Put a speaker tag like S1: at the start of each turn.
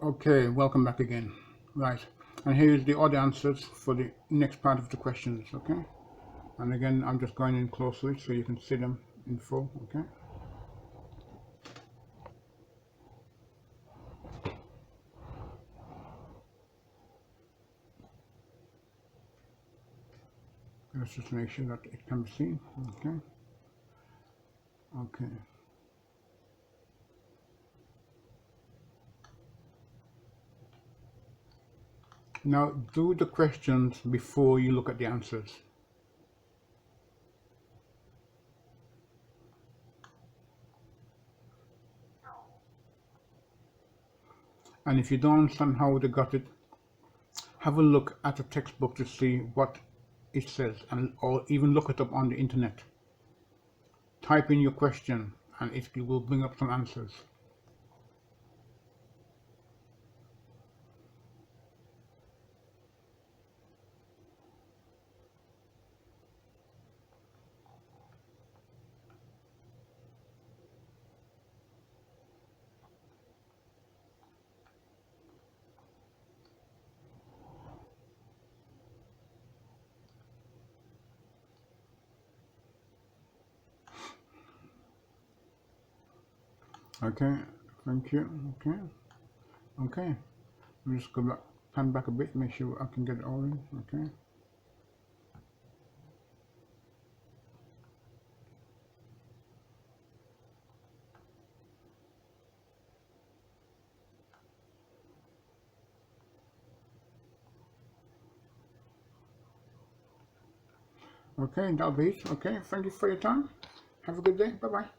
S1: Okay, welcome back again. Right, and here is the odd answers for the next part of the questions, okay? And again, I'm just going in closely so you can see them in full, okay? Let's just make sure that it can be seen, okay? Okay. Now, do the questions before you look at the answers. And if you don't understand how they got it, have a look at a textbook to see what it says, and or even look it up on the internet. Type in your question and it will bring up some answers. Okay, thank you. Okay. Let me just go back, pan back a bit, make sure I can get it all in. Okay. Okay, that'll be it. Okay, thank you for your time. Have a good day. Bye bye.